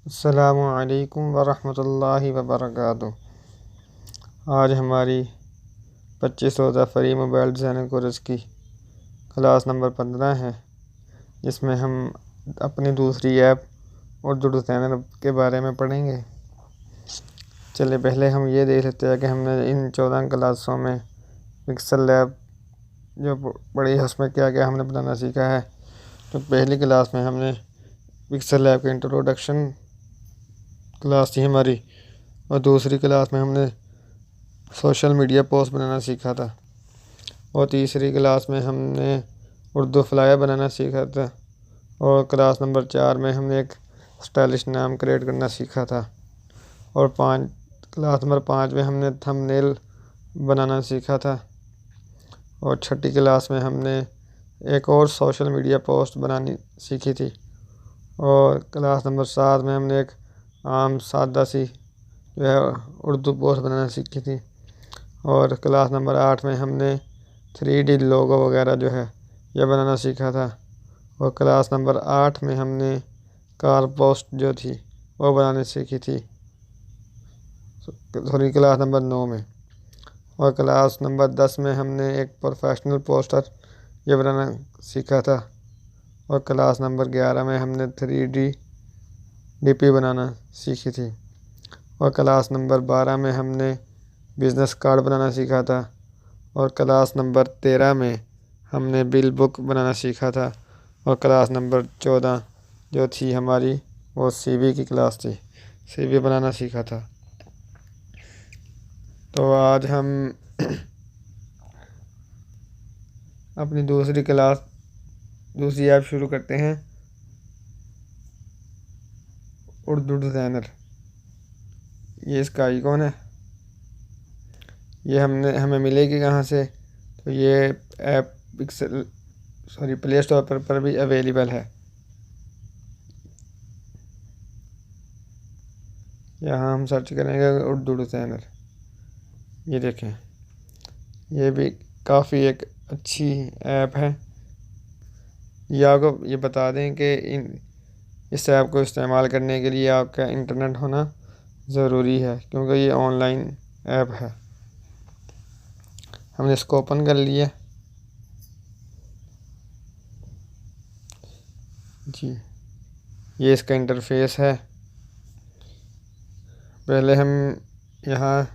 अस्सलामुअलैकुम वरहमतुल्लाहि वबरकातुहू। आज हमारी 25 रोज़ा फ्री मोबाइल डिज़ाइनिंग कोर्स की क्लास नंबर 15 है, जिसमें हम अपनी दूसरी ऐप उर्दू डिज़ाइनर के बारे में पढ़ेंगे। चलिए पहले हम ये देख लेते हैं कि हमने इन 14 क्लासों में पिक्सल लैब जो पढ़ी है उसमें क्या क्या हमने बनाना सीखा है। तो पहली क्लास में हमने पिक्सल लैब का इंट्रोडक्शन क्लास थी हमारी, और दूसरी क्लास में हमने सोशल मीडिया पोस्ट बनाना सीखा था, और तीसरी क्लास में हमने उर्दू फ्लायर बनाना सीखा था, और क्लास नंबर 4 में हमने एक स्टाइलिश नाम क्रिएट करना सीखा था, और क्लास नंबर 5 में हमने थंबनेल बनाना सीखा था, और छठी क्लास में हमने एक और सोशल मीडिया पोस्ट बनानी सीखी थी, और क्लास नंबर 7 में हमने एक आम सादा सी जो है उर्दू पोस्ट बनाना सीखी थी, और क्लास नंबर 8 में हमने 3D लोगो वगैरह जो है यह बनाना सीखा था, और क्लास नंबर 8 में हमने कार पोस्ट जो थी वो बनाने सीखी थी, सॉरी क्लास नंबर 9 में। और क्लास नंबर 10 में हमने एक प्रोफेशनल पोस्टर ये बनाना सीखा था, और क्लास नंबर 11 में हमने 3D DP बनाना सीखी थी, और क्लास नंबर 12 में हमने बिज़नेस कार्ड बनाना सीखा था, और क्लास नंबर 13 में हमने बिल बुक बनाना सीखा था, और क्लास नंबर 14 जो थी हमारी वो CV की क्लास थी, CV बनाना सीखा था। तो आज हम अपनी दूसरी ऐप शुरू करते हैं, उर्दू डिज़ाइनर। ये इसका आइकॉन है, ये हमें मिलेगी कहाँ से, तो ये ऐप प्ले स्टोर पर भी अवेलेबल है। यहाँ हम सर्च करेंगे उर्दू डिज़ाइनर, ये देखें, ये भी काफ़ी एक अच्छी ऐप है। या आपको ये बता दें कि इस ऐप को इस्तेमाल करने के लिए आपका इंटरनेट होना ज़रूरी है, क्योंकि ये ऑनलाइन ऐप है। हमने इसको ओपन कर लिया जी, ये इसका इंटरफेस है। पहले हम यहाँ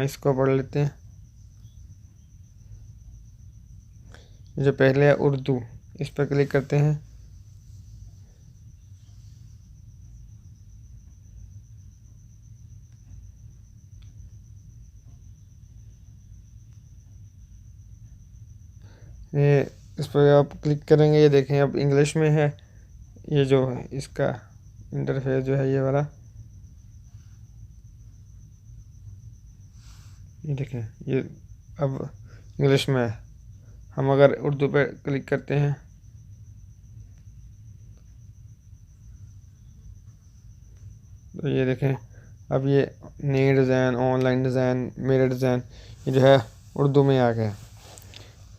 इसको पढ़ लेते हैं। जो पहले है उर्दू, इस पर क्लिक करते हैं। ये इस पर आप क्लिक करेंगे, ये देखें अब इंग्लिश में है। ये जो है इसका इंटरफेस जो है ये वाला, ये देखें, ये अब इंग्लिश में है। हम अगर उर्दू पे क्लिक करते हैं तो ये देखें, अब ये नई डिज़ाइन, ऑनलाइन डिज़ाइन, मेरा डिज़ाइन, ये जो है उर्दू में आ गया।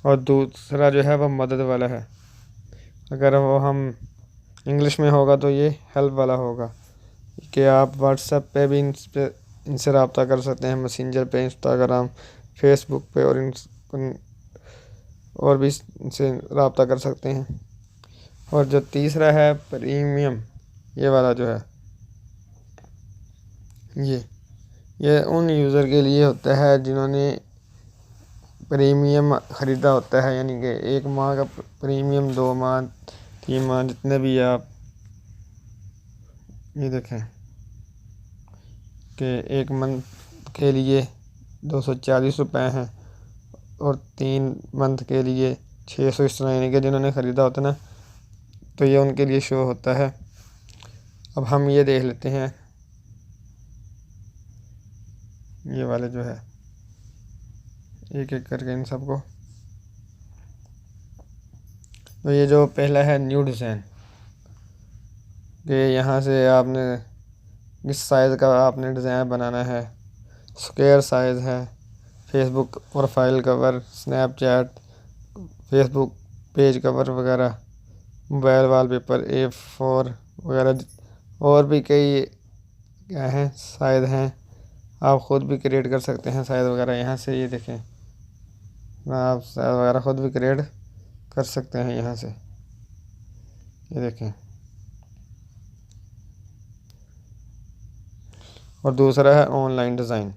और दूसरा जो है वह मदद वाला है। अगर वो हम इंग्लिश में होगा तो ये हेल्प वाला होगा, कि आप व्हाट्सएप पे भी इनसे रब्ता कर सकते हैं, मैसेंजर पे, इंस्टाग्राम, फेसबुक पे, और भी इनसे रब्ता कर सकते हैं। और जो तीसरा है प्रीमियम, ये वाला जो है ये उन यूज़र के लिए होता है जिन्होंने प्रीमियम ख़रीदा होता है, यानी कि 1 माह का प्रीमियम, 2 माह, 3 माह, जितने भी आप ये देखें कि 1 मंथ के लिए 240 रुपये हैं, और 3 मंथ के लिए 600, इस तरह, यानी कि जिन्होंने ख़रीदा होता है ना, तो ये उनके लिए शो होता है। अब हम ये देख लेते हैं, ये वाले जो है एक एक करके इन सबको। तो ये जो पहला है न्यू डिज़ाइन, कि यहाँ से आपने किस साइज़ का आपने डिज़ाइन बनाना है। स्क्वायर साइज़ है, Facebook profile cover, Snapchat, Facebook page cover वगैरह, मोबाइल वॉलपेपर, A4 वगैरह और भी कई क्या हैं शायद हैं। आप ख़ुद भी क्रिएट कर सकते हैं शायद वगैरह यहाँ से। ये देखें, आप शायद वगैरह ख़ुद भी क्रिएट कर सकते हैं यहाँ से। ये देखें। और दूसरा है ऑनलाइन डिज़ाइन।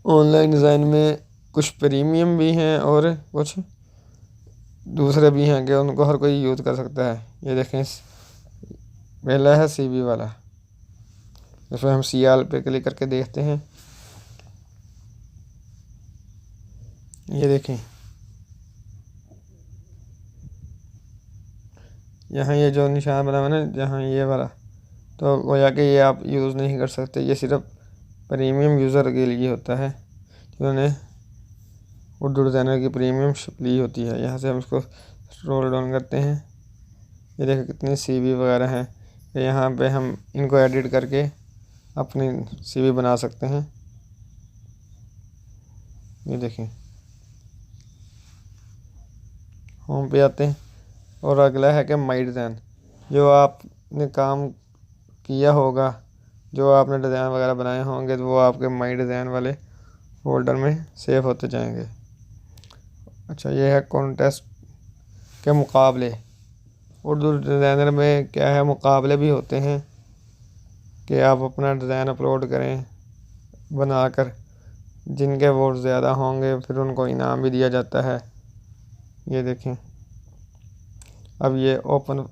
ऑनलाइन डिज़ाइन में कुछ प्रीमियम भी हैं और कुछ दूसरे भी हैं कि उनको हर कोई यूज़ कर सकता है। ये देखें, पहला है CB वाला। इसमें हम CL पे क्लिक करके देखते हैं। ये देखें, यहाँ ये जो निशान बना हुआ है ना, जहाँ ये वाला, तो गोया कि ये आप यूज़ नहीं कर सकते। ये सिर्फ प्रीमियम यूज़र के लिए होता है जिन्होंने उर्दू डिज़ाइनर की प्रीमियम शिप ली होती है। यहाँ से हम इसको स्क्रॉल डाउन करते हैं। ये देखिए कितनी CB वगैरह हैं। यहाँ पे हम इनको एडिट करके अपनी CV बना सकते हैं। ये देखें, होम पे आते हैं और अगला है कि माई डिज़ाइन। जो आपने काम किया होगा, जो आपने डिज़ाइन वगैरह बनाए होंगे, तो वो आपके माई डिज़ाइन वाले फोल्डर में सेव होते जाएंगे। अच्छा, ये है कॉन्टेस्ट के मुकाबले। उर्दू डिज़ाइनर में क्या है, मुकाबले भी होते हैं कि आप अपना डिज़ाइन अपलोड करें बनाकर। जिनके वोट ज़्यादा होंगे फिर उनको इनाम भी दिया जाता है। ये देखें, अब ये ओपन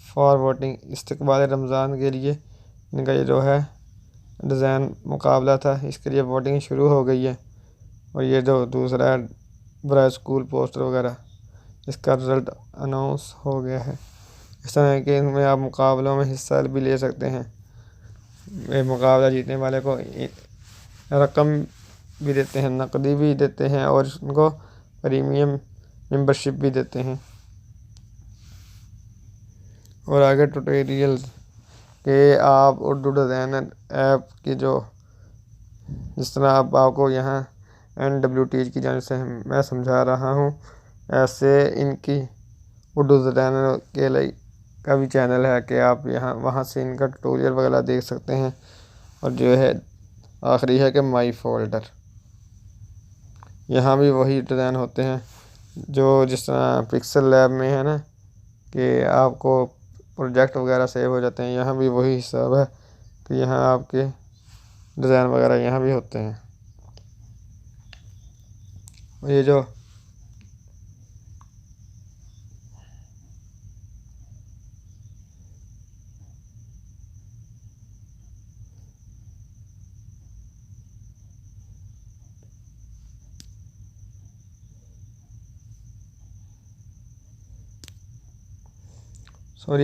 फॉर वोटिंग इस्तकबाल रमज़ान के लिए इनका ये जो है डिज़ाइन मुकाबला था, इसके लिए वोटिंग शुरू हो गई है। और ये जो दूसरा है बराए स्कूल पोस्टर वगैरह, इसका रिज़ल्ट अनाउंस हो गया है। इस तरह के इनमें आप मुकाबलों में हिस्सा भी ले सकते हैं। ये मुकाबला जीतने वाले को रकम भी देते हैं, नकदी भी देते हैं और उनको प्रीमियम मेंबरशिप भी देते हैं। और आगे ट्यूटोरियल के आप उर्दू डिज़ाइनर ऐप की जो जिस तरह आपको यहाँ NWT की जानिब से मैं समझा रहा हूँ, ऐसे इनकी उर्दू डिज़ाइनर के लिए का भी चैनल है कि आप यहाँ वहाँ से इनका ट्यूटोरियल वगैरह देख सकते हैं। और जो है आखिरी है कि माई फोल्डर, यहाँ भी वही डिज़ाइन होते हैं जो जिस तरह पिक्सल लैब में है ना कि आपको प्रोजेक्ट वगैरह सेव हो जाते हैं, यहाँ भी वही हिसाब है कि यहाँ आपके डिज़ाइन वगैरह यहाँ भी होते हैं। ये जो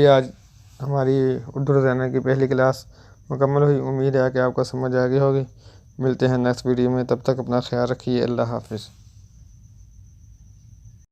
आज हमारी उर्दू डिज़ाइनर की पहली क्लास मुकम्मल हुई। उम्मीद है कि आपको समझ आ गई होगी। मिलते हैं नेक्स्ट वीडियो में, तब तक अपना ख्याल रखिए। अल्लाह हाफ़िज़।